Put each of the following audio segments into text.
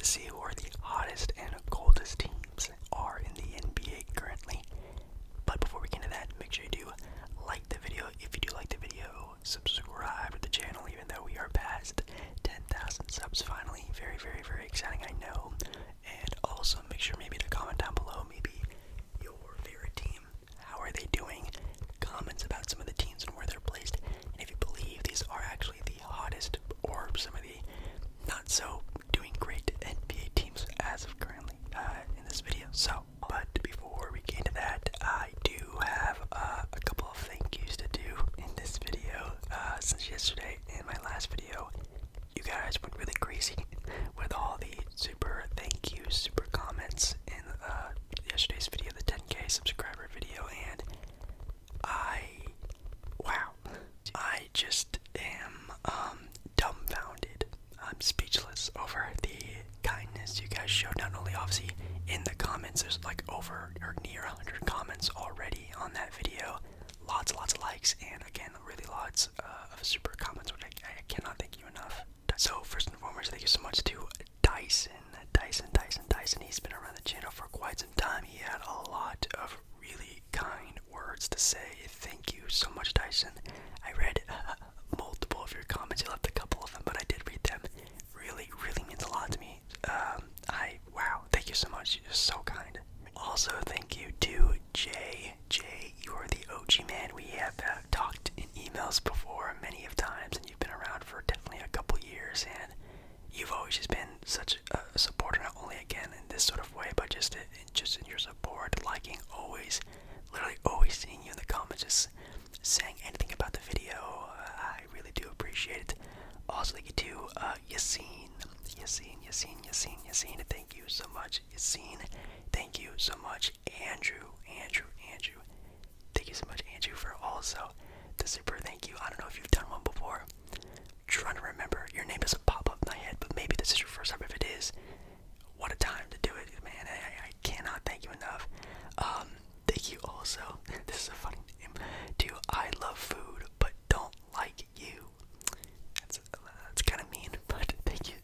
see who are the hottest and coldest teams are in the NBA currently. But before we get into that, make sure you do like the video. If you do like the video, subscribe to the channel, even though we are past 10,000 subs finally. Very, very, very exciting, I know. And also make sure maybe to comment down below maybe your favorite team. How are they doing? Comments about some of the teams and where they're placed. And if you believe these are actually the hottest or some of the not so doing great NBA teams as of currently in this video. So, but before we get into that, I do have a couple of thank yous to do in this video. Since yesterday in my last video, you guys went really crazy with all the super thank yous, super comments in yesterday's video, the 10K subscriber video, and wow, I just am dumbfounded. I'm speechless over the kindness you guys showed. Not only obviously in the comments, there's like over or near 100 comments already on that video. Lots of likes, and again, really lots of super comments, which I cannot thank you enough. So first and foremost, thank you so much to Dyson. He's been around the channel for quite some time. He had a lot of really kind words to say. Thank you so much, Dyson. I read multiple of your comments. You left a couple of them, but I did read them. Really means a lot to me. Wow, thank you so much. You're so kind. Also, thank you to Jay. You're the OG man. We have talked in emails before many of times, and you've been around for definitely a couple years, and you've always just been such a supporter, not only again in this sort of way, but just in your support, liking, always, literally always seeing you in the comments, just saying anything about the video. I really do appreciate it. Also, thank you to Yassine. Thank you so much, Yassine. Thank you so much, Andrew. Thank you so much, Andrew, for also the super thank you. I don't know if you've done one before. I'm trying to remember. Your name doesn't pop up in my head, but maybe this is your first time. If it is, what a time to do it, man. I cannot thank you enough. Thank you also. This is a funny name. To I love food, but don't like you. That's kind of mean, but thank you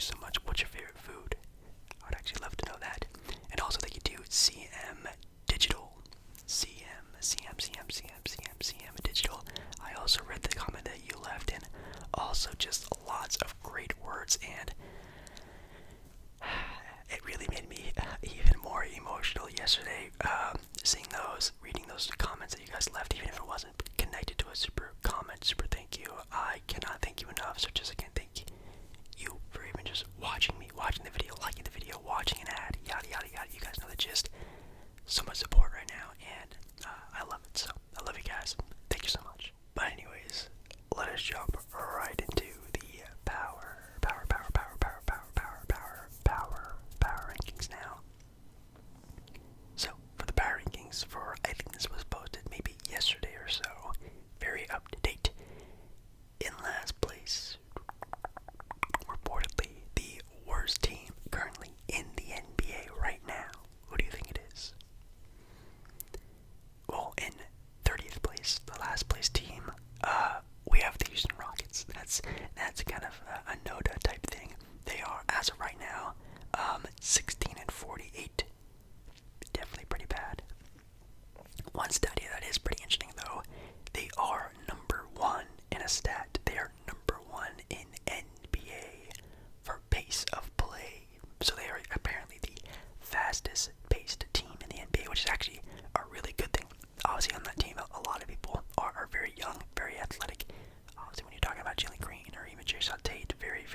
so much. What's your favorite food? I would actually love to know that. And also thank you to CM Digital. CM Digital. I also read the comment that you left, and also just lots of great words, and it really made me even more emotional yesterday, seeing those, reading those comments that you guys left, even if it wasn't connected to a super comment, super thank you. I cannot thank you enough. So just again, thank you for even just watching me, watching the video, liking the video, watching an ad, yada. You guys know the gist. So much support right now, and I love it. So I love you guys. Thank you so much. But anyways, let us jump right into the power rankings now. So for the power rankings, I think this was posted maybe yesterday or so, very up to date. In last place, reportedly the worst team currently in the NBA right now. Who do you think it is? Well, in 30th place, the last place team, we have the Houston Rockets. That's kind of a Noda type thing. They are, as of right now, 16-48. Definitely pretty bad. One stat here that is pretty interesting, though. They are number one in a stat. They are number one in NBA for pace of play. So they are apparently the fastest paced team in the NBA, which is actually a really good thing. Obviously on that team, a lot of people are very young, very athletic. Obviously when you're talking about Jalen Green or even Jason Tate, very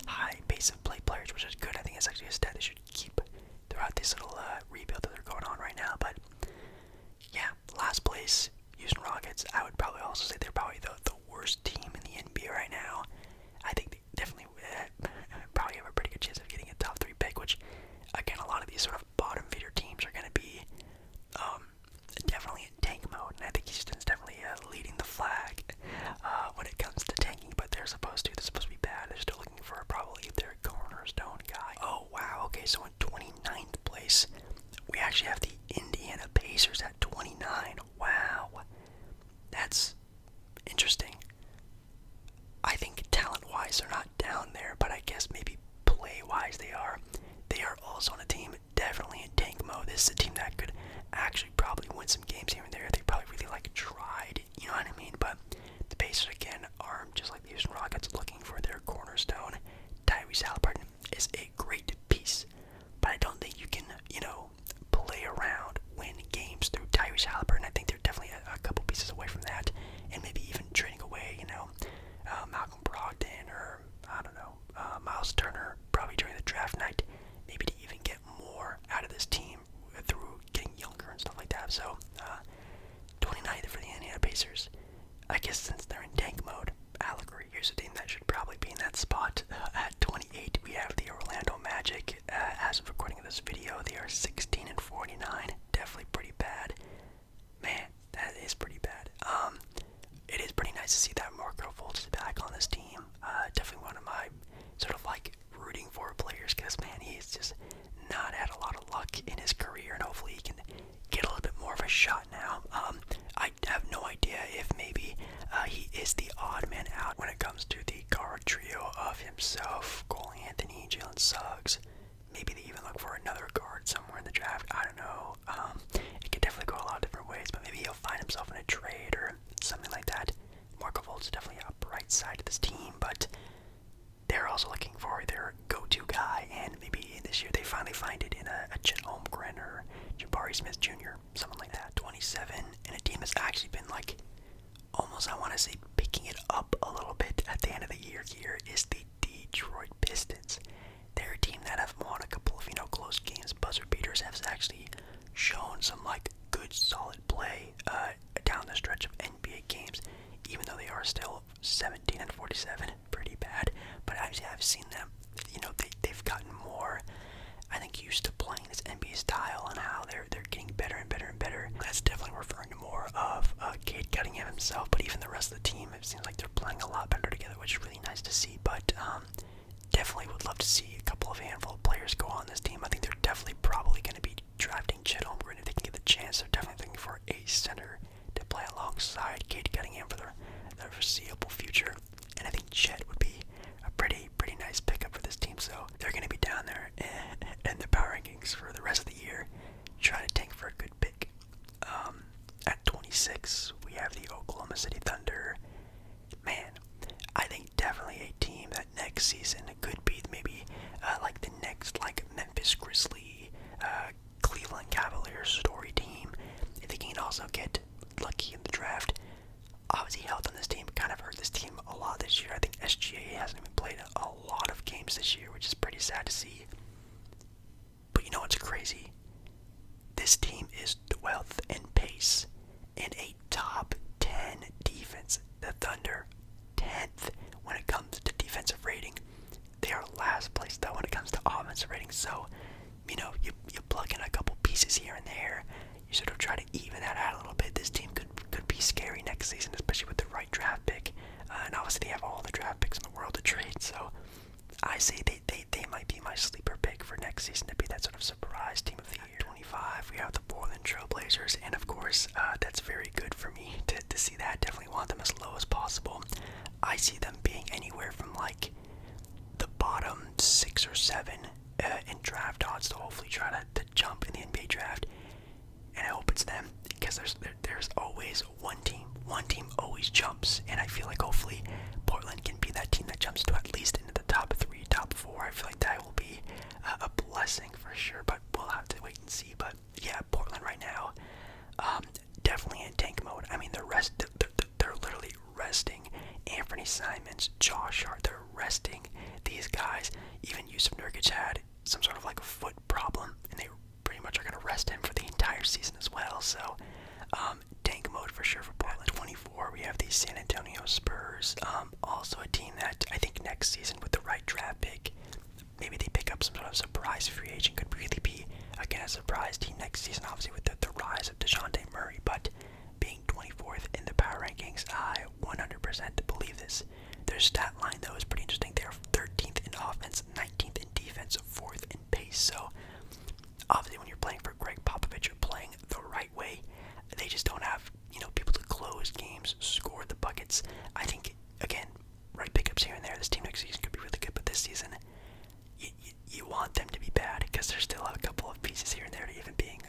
high pace of play players, which is good. I think it's actually a stat they should keep throughout this little rebuild that they're going on right now. But yeah, last place, Houston Rockets. I would probably also say they're probably the worst team in the NBA right now. I think they definitely probably have a pretty good chance of getting a top 3 pick, which again, a lot of these sort of bottom feeder teams are going to be definitely in tank mode, and I think Houston's definitely leading the flag when it comes to tanking, but they're supposed to be bad. They're still looking for probably their cornerstone guy. Oh wow, okay, so in 29th place, we actually have the Indiana Pacers at 29. Wow, that's interesting. I think talent-wise they're not down there, but I guess maybe this is a team that could actually probably win some games here and there. They probably really like tried, you know what I mean? But the Pacers again are just like the Houston Rockets looking for their cornerstone. Tyrese Haliburton is a great piece, but I don't think you can, play around, win games through Tyrese Haliburton. I think they're definitely a couple pieces away from that, and maybe even trading away, Malcolm Brogdon or I don't know, Miles Turner probably during the draft night, maybe to even get more out of this team through getting younger and stuff like that. So, 29th for the Indiana Pacers. I guess since they're in tank mode, allegory, here's a team that should probably be in that spot. At 28, we have the Orlando Magic. As of recording of this video, they are 16-49. Definitely pretty bad. Man, that is pretty bad. It is pretty nice to see that Marco Fultz is back on this team. Definitely one of my sort of like rooting for players, because man, he's just not had a lot of luck in his career, and hopefully he can get a little bit more of a shot now. I have no idea if maybe he is the odd man out when it comes to the guard trio of himself, Cole Anthony, Jalen Suggs. Maybe they even look for another guard somewhere in the draft. I don't know. It could definitely go a lot of different ways, but maybe he'll find himself in a trade or something like that. Marco Fultz is definitely a bright side of this team, but they're also looking for their go-to guy, and maybe this year they finally find it in a Chet Holmgren or Jabari Smith Jr., something like that. 27, and a team that's actually been like almost, I want to say, picking it up a little bit at the end of the year here is the Detroit Pistons. They're a team that have won a couple of, close games. Buzzer beaters have actually shown some like good solid play down the stretch of NBA games, even though they are still 17-47, pretty bad. But I've seen them, they've gotten more, I think, used to playing this NBA style, and how they're getting better and better and better. That's definitely referring to more of Cade Cunningham himself, but even the rest of the team, it seems like they're playing a lot better together, which is really nice to see. But definitely would love to see a handful of players go on this team. I think they're definitely probably going to be drafting Chet Holmgren if they can get the chance. They're definitely looking for a center to play alongside Cade Cunningham for the foreseeable future, and I think Chet would be a pretty nice pickup for this team. So they're going to be down there in the power rankings for the rest of the year, trying to tank for a good pick. At 26, we have the Oklahoma City Thunder. Man, I think definitely a team that next season could be maybe like the next like Memphis Grizzlies, Cleveland Cavaliers story team. If they can also get lucky in the draft. Obviously, health on this team kind of hurt this team a lot this year. I think SGA hasn't even played a lot of games this year, which is pretty sad to see. But you know what's crazy? This team is 12th in pace in a top 10 defense. The Thunder, 10th when it comes to defensive rating. They are last place though when it comes to offensive rating. So, you plug in a couple pieces here and there. You sort of try to even that out a little bit. This team could be scary next season, especially with the right draft pick. And obviously they have all the draft picks in the world to trade. So I say they might be my sleeper pick for next season to be that sort of surprise team of the year. 25, we have the Portland Trail Blazers, and of course that's very good for me to see that. Definitely want them as low as possible. I see them being anywhere from like the bottom 6 or 7 in draft odds to hopefully try to jump in the NBA draft. And I hope it's them, because there's always one team always jumps, and I feel like hopefully Portland can be that team that jumps to at least into the top 3, top 4. I feel like that will be a blessing for sure, but we'll have to wait and see. But yeah, Portland right now, definitely in tank mode. I mean, they're literally resting Anthony Simons, Josh Hart. They're resting these guys. Even Yusuf Nurkic had some sort of like a foot problem, and they pretty much are going to rest him for the entire season as well. So tank mode for sure for Portland. 24, we have the San Antonio Spurs. Also a team that I think next season with the right draft pick, maybe they pick up some sort of surprise free agent. Could really be, again, a surprise team next season, obviously with the rise of DeJounte Murray. But being 24th in the power rankings, I 100% believe this. Their stat line, though, is pretty interesting. They're 13th in offense, 19th in defense, 4th in pace. So obviously when you're playing for Greg Popovich, you're playing the right way. They just don't have, people to close games, score the buckets. I think, again, right pickups here and there. This team next season could be really good, but this season, you want them to be bad, because there's still a couple of pieces here and there to even being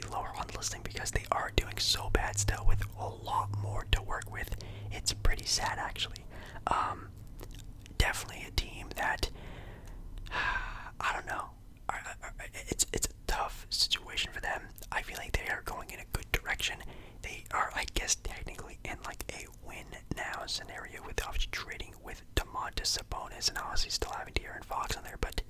slightly lower on the listing because they are doing so bad still with a lot more to work with. It's pretty sad, actually. Definitely a team that, I don't know, it's a tough situation for them. I feel like they are going in a good direction. They are, I guess, technically in like a win now scenario with obviously trading with Domantas Sabonis and obviously still having De'Aaron Fox on there, but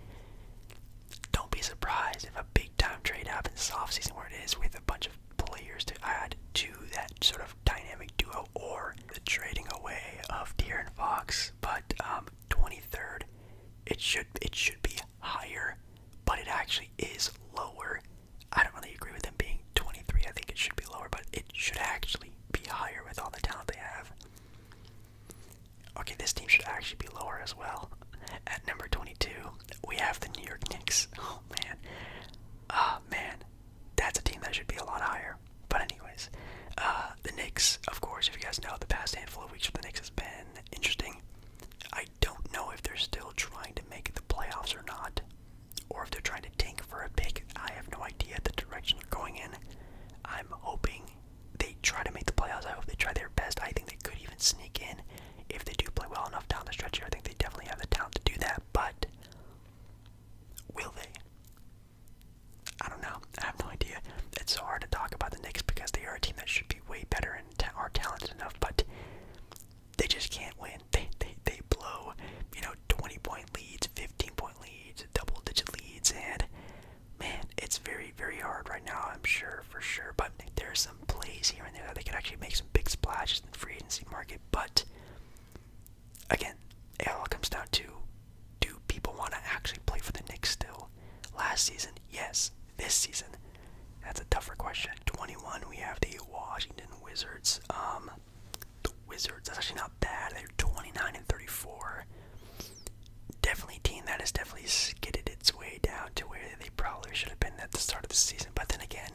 don't be surprised if a big time trade happens this offseason where it is with a bunch of players to add to that sort of dynamic duo, or the trading away of De'Aaron Fox. But 23rd, it should be higher, but it actually is lower. I don't really agree with them being 23. I think it should be lower, but it should actually be higher with all the talent they have. Okay, this team should actually be lower as well. At number 22, we have the New York Knicks. Oh man, that's a team that should be a lot higher. But anyways, the Knicks, of course, if you guys know, the past handful of weeks for the Knicks has been interesting. I don't know if they're still trying to make the playoffs or not, or if they're trying to tank for a pick. I have no idea the direction they're going in. I'm hoping they try to make the playoffs. I hope they try their best. I think they could even sneak in if they do play well enough down the stretch here. I think they definitely have the talent to do that, but will they? I don't know. I have no idea. It's so hard to talk about the Knicks because they are a team that should be way better and are talented enough, but they just can't win. They blow, 20-point leads, 15-point leads, double-digit leads, and man, it's very, very hard right now, I'm sure, for sure. But there are some plays here and there that they could actually make some big splashes in the free agency market. But again, it all comes down to, do people want to actually play for the Knicks still? Last season, yes. This season, that's a tougher question. 21, we have the Washington Wizards. The Wizards, that's actually not bad. They're 29-34. Definitely a team that has definitely skidded its way down to where they probably should have been at the start of the season. But then again,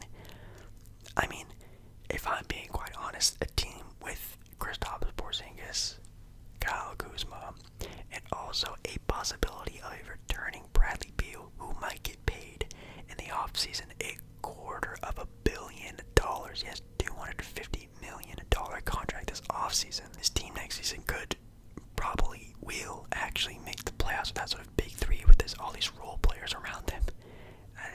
I mean, if I'm being quite honest, a team with Kristaps Porzingis, Kyle Kuzma, and also a possibility of returning Bradley Beal, who might get paid in the offseason $250 million. Yes, $250 million contract this offseason. This team next season probably will actually make the playoffs with that sort of big three with all these role players around them.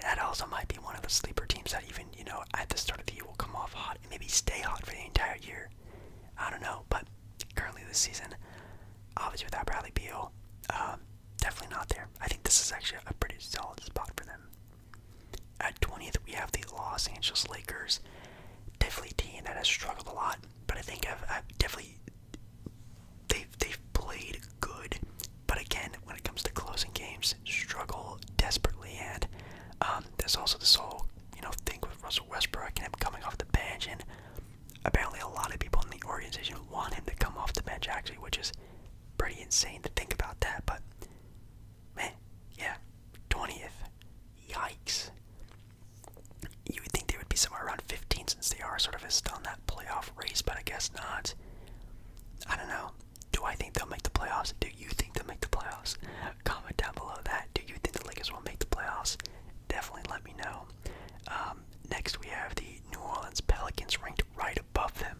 That also might be one of the sleeper teams that even, at the start of the year will come off hot and maybe stay hot for the entire year. I don't know, but currently this season, obviously without Bradley Beal, definitely not there. I think this is actually a pretty solid spot for them. At 20th, we have the Los Angeles Lakers. Definitely a team that has struggled a lot, but I think I've definitely they've played good, but again, when it comes to closing games, struggle desperately. And there's also this whole thing with Russell Westbrook and him coming off the bench, and apparently a lot of people in the organization want him to come off the bench actually, which is pretty insane to think about that. But man, yeah, 20th, yikes. You would think they would be somewhere around 15 since they are sort of still in that playoff race, but I guess not. I don't know. Do I think they'll make the playoffs? Do you think they'll make the playoffs? Comment down below that. Do you think the Lakers will make the playoffs? Definitely let me know. Next we have the New Orleans Pelicans ranked right above them.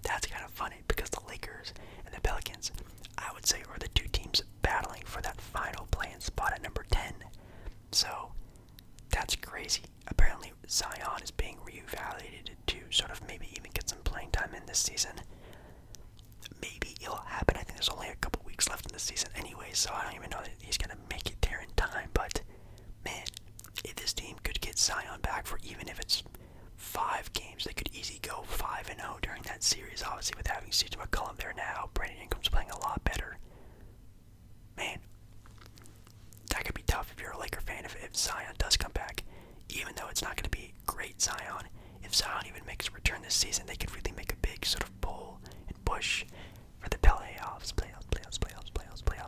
That's kind of funny because the Lakers and the Pelicans, I would say, are the two teams battling for that final play-in spot at number 10. So that's crazy. Apparently Zion is being reevaluated to sort of maybe even get some playing time in this season. Maybe it'll happen. I think there's only a couple weeks left in the season anyway, so I don't even know that he's going to make it there in time. But man, if this team could get Zion back for even if it's 5 games, they could easily go 5-0 during that series. Obviously, with having CJ McCollum there now, Brandon Ingram's playing a lot better. Man, that could be tough if you're a Laker fan if Zion does come back. Even though it's not going to be great Zion, if Zion even makes a return this season, they could really make a big sort of pull and push for the playoffs,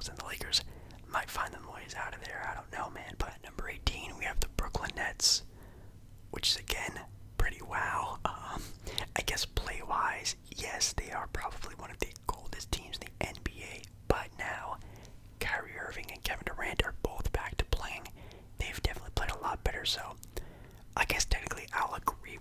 and the Lakers might find them ways out of there. I don't know, man. But at number 18, we have the Brooklyn Nets, which is again pretty wow. I guess play-wise, yes, they are probably one of the coldest teams in the NBA. But now, Kyrie Irving and Kevin Durant are both back to playing. They've definitely played a lot better. So I guess technically I'll agree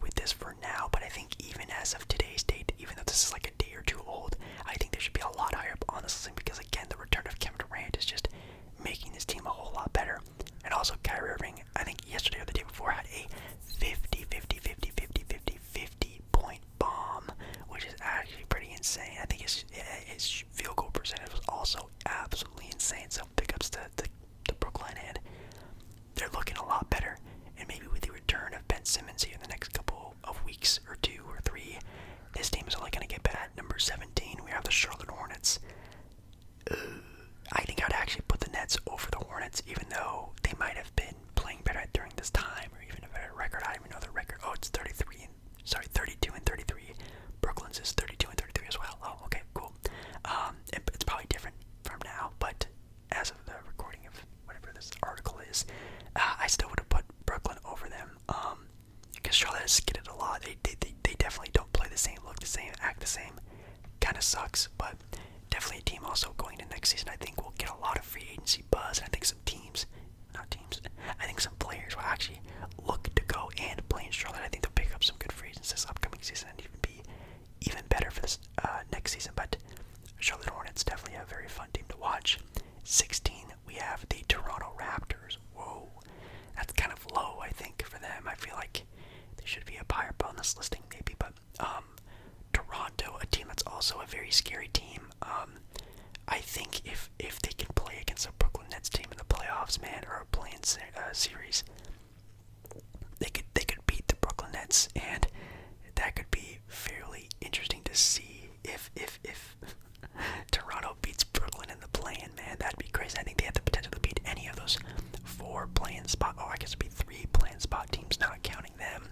a lot. They definitely don't play the same, look the same, act the same. Kind of sucks, but definitely a team also going to next season. I think we'll get a lot of free agency buzz, and I think some I think some players will actually look to go and play in Charlotte. I think they'll pick up some good free agents this upcoming season and even be even better for this next season. But Charlotte Hornets definitely a very fun team to watch. 16, we have the Toronto Raptors. Whoa, that's kind of low, I think, for them. I feel like they should be up higher on this listing, maybe. But Toronto, a team that's also a very scary team. I think if they can play against a Brooklyn Nets team in the playoffs, man, or a play-in series, they could beat the Brooklyn Nets, and that could be fairly interesting to see if Toronto beats Brooklyn in the play-in, man. That'd be crazy. I think they have the potential to beat any of those 4 play-in spot. Oh, I guess it'd be 3 play-in spot teams, not counting them.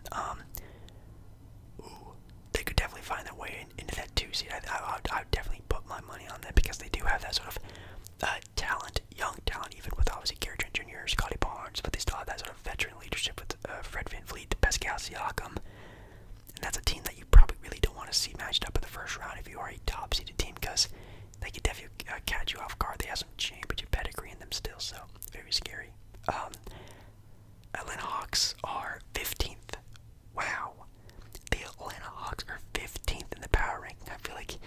They could definitely find their way into that 2 seed. I would definitely put my money on that because they do have that sort of talent, young talent, even with obviously Gary Trent Jr., Scotty Barnes, but they still have that sort of veteran leadership with Fred VanVleet, Pascal Siakam. And that's a team that you probably really don't want to see matched up in the first round if you are a top-seeded team, because they could definitely catch you off guard. They have some championship pedigree in them still, so very scary. Atlanta Hawks are 15th. Wow. The Atlanta Hawks are 15th in the power ranking. I feel like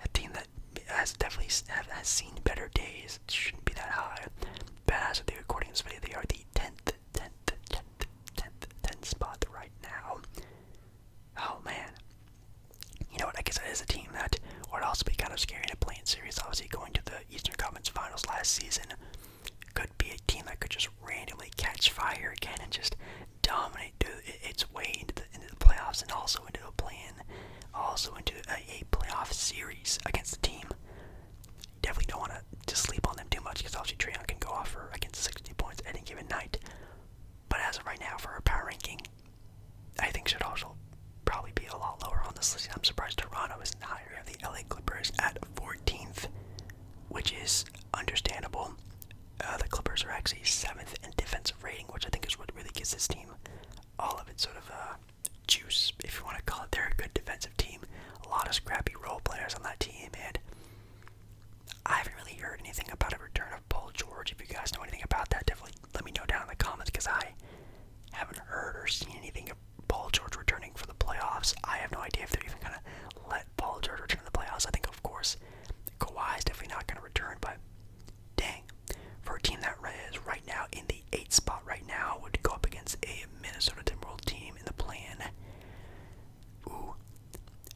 a team that has definitely has seen better days. It shouldn't be that high. But as of the recording of this video, they are the 10th spot right now. Oh man. You know what, I guess that is a team that would also be kind of scary in a play-in series. Obviously going to the Eastern Conference Finals last season. Could be a team that could just randomly catch fire again and just dominate its way into the playoffs, and also into a play-in, also into a playoff series against the team. Definitely don't want to sleep on them too much, because obviously Trae Young can go off for against 60 points any given night. But as of right now, for our power ranking, I think should also probably be a lot lower on this list. I'm surprised Toronto isn't higher. We have the LA Clippers at 14th, which is understandable. The Clippers are actually 7th in defensive rating, which I think is what really gives this team all of its sort of juice, if you want to call it. They're a good defensive team. A lot of scrappy role players on that team, and I haven't really heard anything about a return of Paul George. If you guys know anything about that, definitely let me know down in the comments, because I haven't heard or seen anything of Paul George returning for the playoffs. I have no idea if they're even going to let Paul George return to the playoffs. I think, of course, Kawhi is definitely not going to return, but dang. For a team that is right now in the 8th spot right now, would go up against a Minnesota Timberwolves team in the play-in. Ooh.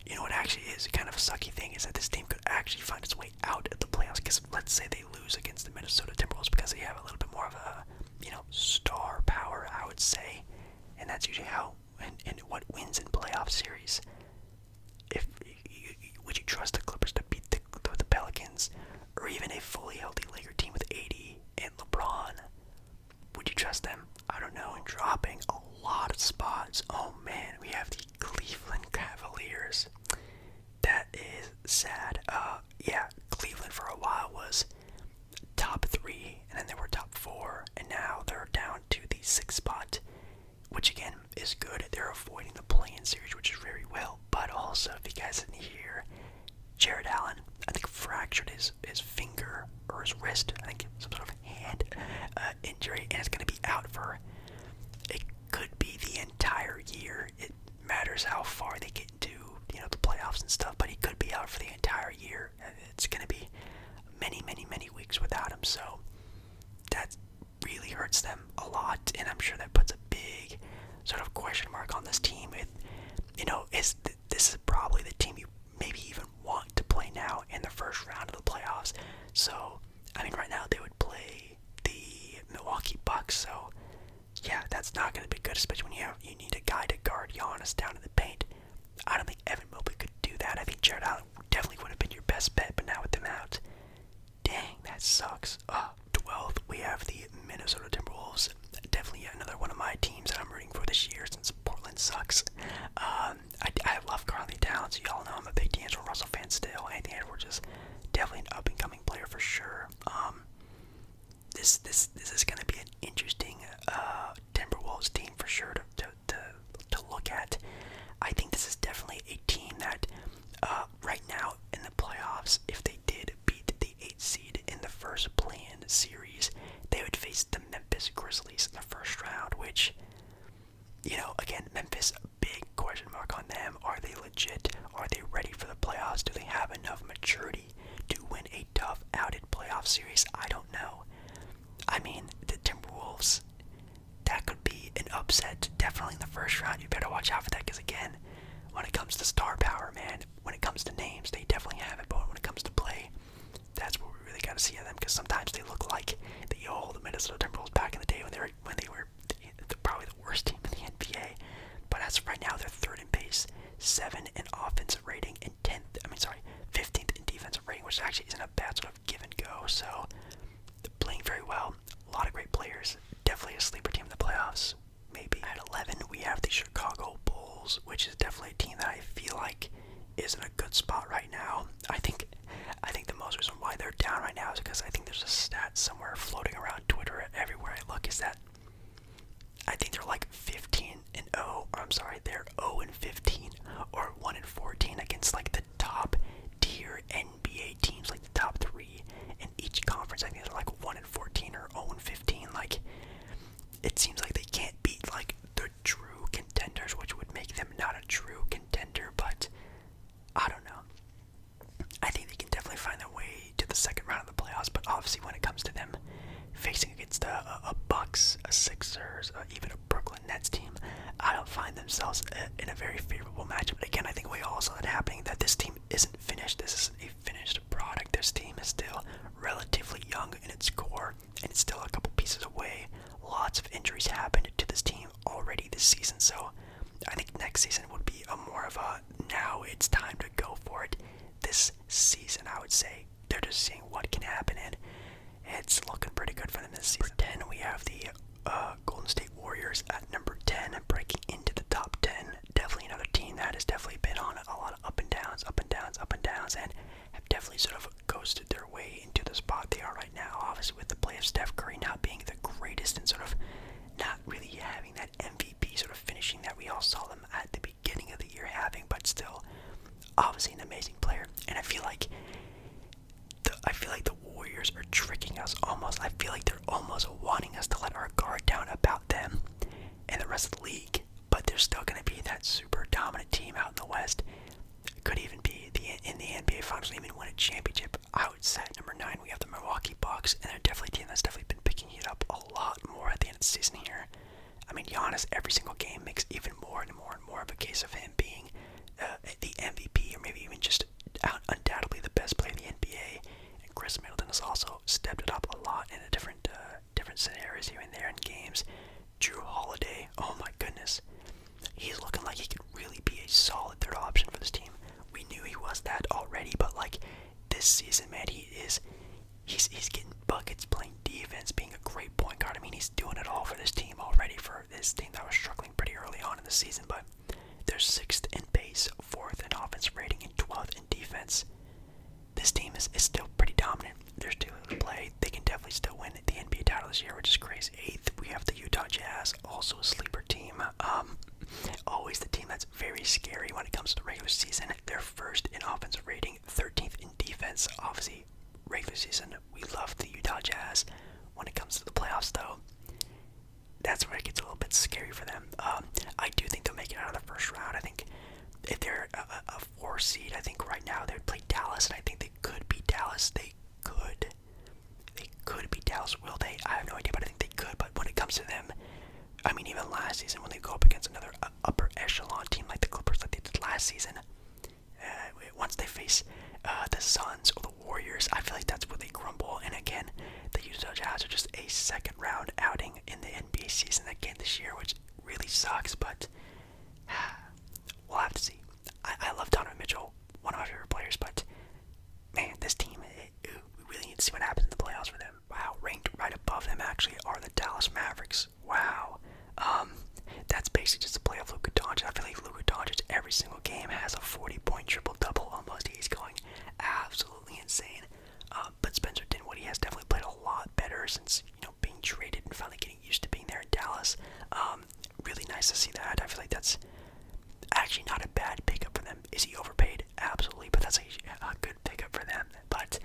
You know what actually is kind of a sucky thing is that this team could actually find its way out of the playoffs, because let's say they lose against the Minnesota Timberwolves because they have a little bit more of a, star power, I would say. And that's usually how, and what wins in playoff series. Would you trust the Clippers to beat the Pelicans, or even a fully healthy Laker team with AD and LeBron? Would you trust them? I don't know. And dropping a lot of spots. Oh man, we have the Cleveland Cavaliers. That is sad. Yeah, Cleveland for a while was top 3, and then they were top 4, and now they're down to the 6th spot, which again is good. They're avoiding the play-in series, which is very well. But also, if you guys didn't hear, Jared Allen, I think, fractured his finger or his wrist. I think some sort of hand injury, and it's going to be out for, it could be the entire year. It matters how far they get into, the playoffs and stuff, but he could be out for the entire year. It's going to be many weeks without him, so that really hurts them a lot, and I'm sure that puts a big sort of question mark on this team. This is probably the team you maybe even want to play now in the first round of the playoffs. So, right now they would play the Milwaukee Bucks, so yeah, that's not going to be good, especially when you need a guy to guard Giannis down in the paint. I don't think Evan Mobley could do that. I think Jared Allen definitely would have been your best bet, but now with them out, dang, that sucks. 12th, we have the Minnesota Timberwolves. Definitely another one of my teams that I'm rooting for this year, since Portland sucks. I love Karl-Anthony Towns. Y'all know I'm a big D'Angelo Russell fan still. Anthony Edwards is definitely an up-and-coming player for sure. This is going to be an interesting Timberwolves team for sure to look at. when it comes to star power, man, when it comes to names, they definitely have it. But when it comes to play, that's what we really got to see of them, because sometimes they look like the Minnesota Timberwolves back in the day when they were probably the worst team in the NBA. But as of right now, they're third in pace, 7 in offensive rating, and 15th in defensive rating, which actually isn't a bad sort of give and go. So they're playing very well. A lot of great players. Definitely a sleeper team in the playoffs. Maybe at 11 we have the Chicago Bulls, which is definitely a team that I feel like is in a good spot right now. I think the most reason why they're down right now is because I think there's a stat somewhere floating around Twitter everywhere I look, is that I think they're like 15-0, or I'm sorry, they're 0-15 or 1-14 against like the top tier NBA teams, like the top 3 in each conference. I think they're like 1-14 or 0-15. Like, it seems like they can't beat like the true contenders, which would make them not a true contender, but I don't know. I think they can definitely find their way to the second round of the playoffs, but obviously when it comes to them facing against a Bucks, a Sixers, even a Brooklyn Nets team, I don't find themselves in a very favorable matchup. But again, I think we all saw it happening, that this team isn't finished. This isn't a finished product. This team is still relatively young in its core, and it's still a couple pieces away. Lots of injuries happened to this team already this season, so I think next season would be a more of a now it's time to go for it. This season, I would say, they're just seeing what can happen, and it's looking pretty good for them this season. Number 10, we have the Golden State Warriors at number 10, breaking into the top 10. Definitely another team that has definitely been on a lot of up and downs, and have definitely sort of coasted their way into the spot they are right now. Obviously, with the play of Steph Curry not being the greatest and sort of not really having that MVP sort of finishing that we all saw them at the beginning of the year having, but still, obviously an amazing player. And I feel like the Warriors are tricking us almost. I feel like they're almost wanting us to let our guard down about them and the rest of the league, but they're still going to be that super dominant team out in the West. Could even be in the NBA Finals, even win a championship. I would say at number 9 we have the Milwaukee Bucks, and they're definitely a team that's definitely been picking it up a lot more at the end of the season here. I mean, Giannis every single game makes even more and more of a case of him being the MVP, or maybe even just undoubtedly the best player in the NBA. And Chris Middleton has also stepped it up a lot in a different scenarios here and there in games. Drew Holiday, oh my goodness, he's looking like he could really be a solid third option for this team. We knew he was that already, but like this season, man, he's getting buckets, playing defense, being a great point guard. I mean, he's doing it all for this team already, for this team that was struggling pretty early on in the season, but they're 6th in pace, 4th in offensive rating, and 12th in defense. This team is still pretty dominant. They're still to play. They can definitely still win the NBA title this year, which is crazy. 8th, we have the Utah Jazz, also a sleeper team. Always the team that's very scary when it comes to the regular season. They're 1st in offensive rating, 13th in defense. Obviously, regular season, we love the Utah Jazz. When it comes to the playoffs, though, that's where it gets a little bit scary for them. I do think they'll make it out of the first round. I think if they're a 4 seed, I think right now they would play Dallas, and I think they could beat Dallas. They could beat Dallas. Will they? I have no idea, but I think they could. But when it comes to them, I mean, even last season when they go up against another upper echelon team like the Clippers, like they did last season, once they face the Suns or the Warriors, I feel like that's where they crumble. And again, the Utah Jazz are just a second round outing in the NBA season again this year, which really sucks, but we'll have to see. I love Donovan Mitchell, one of my favorite players, but man, this team, we really need to see what happens in the playoffs for them. Wow, ranked right above them actually are the Dallas Mavericks. Wow. That's basically just a play of Luka Doncic. I feel like Luka Doncic every single game has a 40-point triple-double almost. He's going absolutely insane. But Spencer Dinwiddie has definitely played a lot better since, being traded and finally getting used to being there in Dallas. Really nice to see that. I feel like that's actually not a bad pickup for them. Is he overpaid? Absolutely, but that's a good pickup for them. But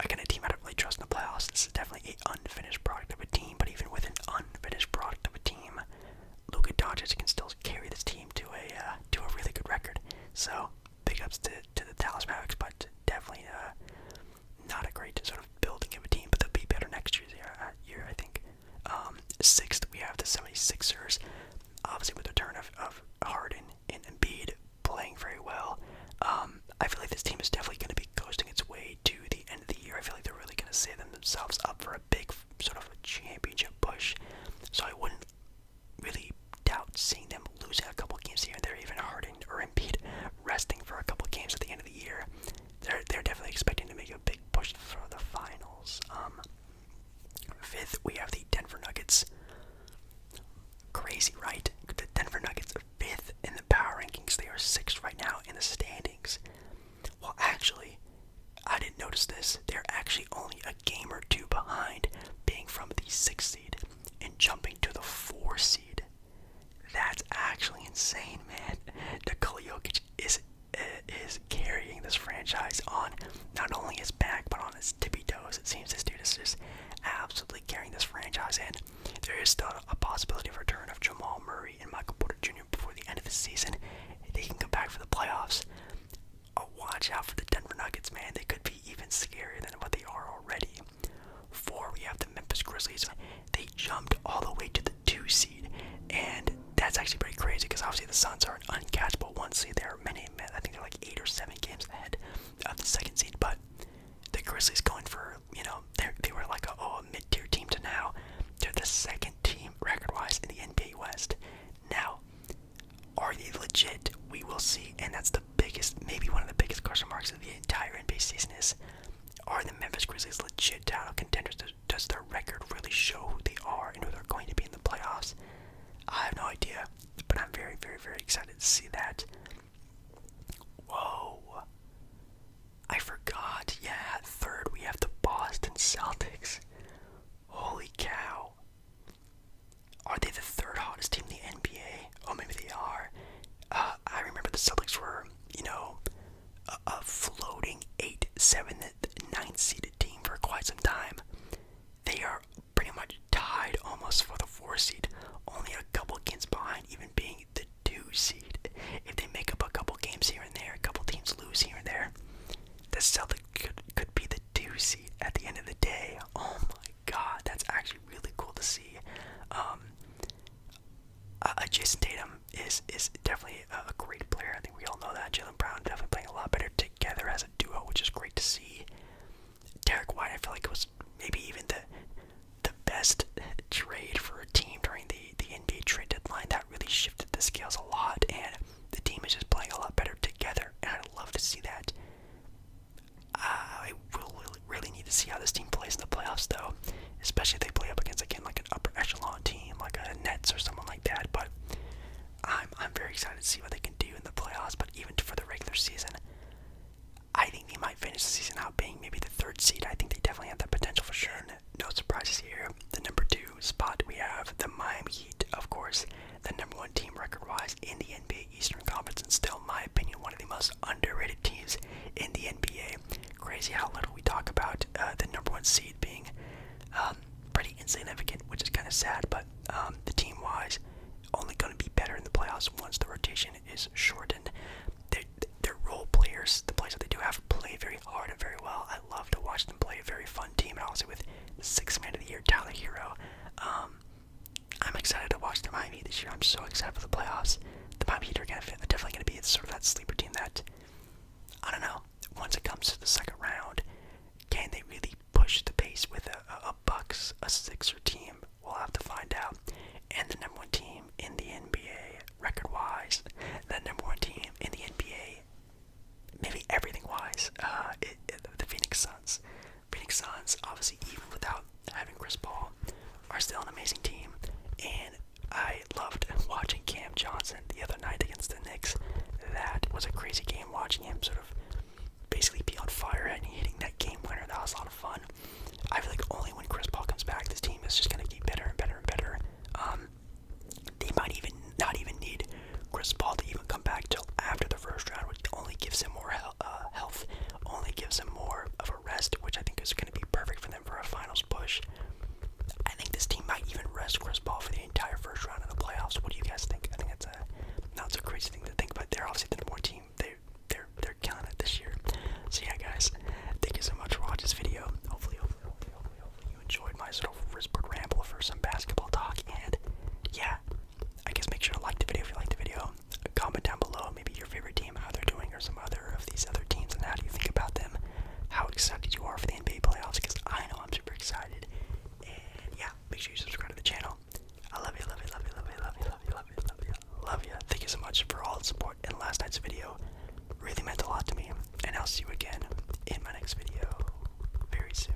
again, a team I don't really trust in the playoffs. This is definitely an unfinished product of a team, but even with an unfinished product of a team, Luka Doncic can still carry this team to a really good record. So big ups to the Dallas Mavericks, but definitely not a great sort of building of a team, but they'll be better next year, I think. 6th, we have the 76ers. Obviously, with the return of out for the Denver Nuggets, man. They could be even scarier than what they are already. 4, we have the Memphis Grizzlies. They jumped all the way to the 2 seed, and that's actually pretty crazy because obviously the Suns are an uncatchable 1 seed. There are many, I think they're like 8 or 7 games ahead of the 2nd seed, but the Grizzlies going for, they were like a mid-tier team to now they're the 2nd team record-wise in the NBA West. Now, are they legit? We will see, and that's the biggest, maybe one of the biggest question marks of the entire NBA season is, are the Memphis Grizzlies legit title contenders? Does their record really show who they are and who they're going to be in the playoffs? I have no idea, but I'm very, very, very excited to see that. Whoa. I forgot. Yeah, 3rd we have the Boston Celtics. Holy cow. Are they the 3rd hottest team in the NBA? Oh, maybe they are. I remember the Celtics were, a floating 8, 7, 9 seeded team for quite some time. They are pretty much tied almost for the 4 seed, only a couple games behind even being the 2 seed. If they make up a couple games here and there, a couple teams lose here and there, the Celtics could be the 2 seed at the end of the day. Oh my god, that's actually really cool to see. Jason Tatum is definitely a great player. I think we all know that. Jaylen Brown definitely playing a lot better together as a duo, which is great to see. Derek White, I feel like it was maybe even the best trade for a team during the NBA trade deadline. That really shifted the scales a lot, and the team is just playing a lot better together, and I'd love to see that. I will really need to see how this team plays in the playoffs, though, especially if they play up against, again, like an upper echelon team, like a Nets or someone like that. But I'm very excited to see what they can do in the playoffs. But even for the regular season, I think they might finish the season out being maybe the 3rd seed. I think they definitely have that potential for sure. And no surprises here. The number 2 spot, we have the Miami Heat, of course, the number 1 team record-wise in the NBA Eastern Conference, and still, in my opinion, one of the most underrated teams in the NBA. Crazy how little we talk about the number 1 seed being pretty insignificant, which is kind of sad, but the team-wise, only going to be better in the playoffs once the rotation is shortened. Their role players, the players that they do have, play very hard and very well. I love to watch them play. A very fun team, and obviously with 6th man of the year, Tyler Hero. I'm excited to watch the Miami Heat this year. I'm so excited for the playoffs. The Miami Heat are definitely going to be sort of that sleeper team that, I don't know, once it comes to the 2nd round, can they really push the pace with a Bucks, a Sixer team? We'll have to find out. And the number 1 team in the NBA, record-wise, the number 1 team in the NBA, maybe everything-wise, the Phoenix Suns. Phoenix Suns, obviously, even without having Chris Paul, are still an amazing team. And I loved watching Cam Johnson the other night against the Knicks. That was a crazy game, watching him sort of basically be on fire and hitting that game winner. That was a lot of fun. I feel like only when Chris Paul comes back, this team is just going to get better and better and better. They might even not even need Chris Paul to even come back till after the 1st round, which only gives him more health, only gives him more of a rest, which I think is going to be perfect for them for a finals push. I think this team might even rest Chris Paul for the entire 1st round of the playoffs. What do you guys think? I think that's not a crazy thing to think, but they're obviously the number 1 team. They're killing it this year. So yeah, guys, thank you so much for watching this video. Hopefully you enjoyed my sort of whispered ramble for some basketball talk. And yeah, I guess make sure to like the video if you liked the video. Comment down below maybe your favorite team, how they're doing, or some other of these other teams, and how do you think about them? How excited you are for the NBA playoffs? Because I know I'm super excited. And yeah, make sure you subscribe to the channel. I love you, love you, love you, love you, love you, love you, love you, love you, love you. Thank you so much for all the support in last night's video. Really meant a lot to me, and I'll see you again in my next video very soon.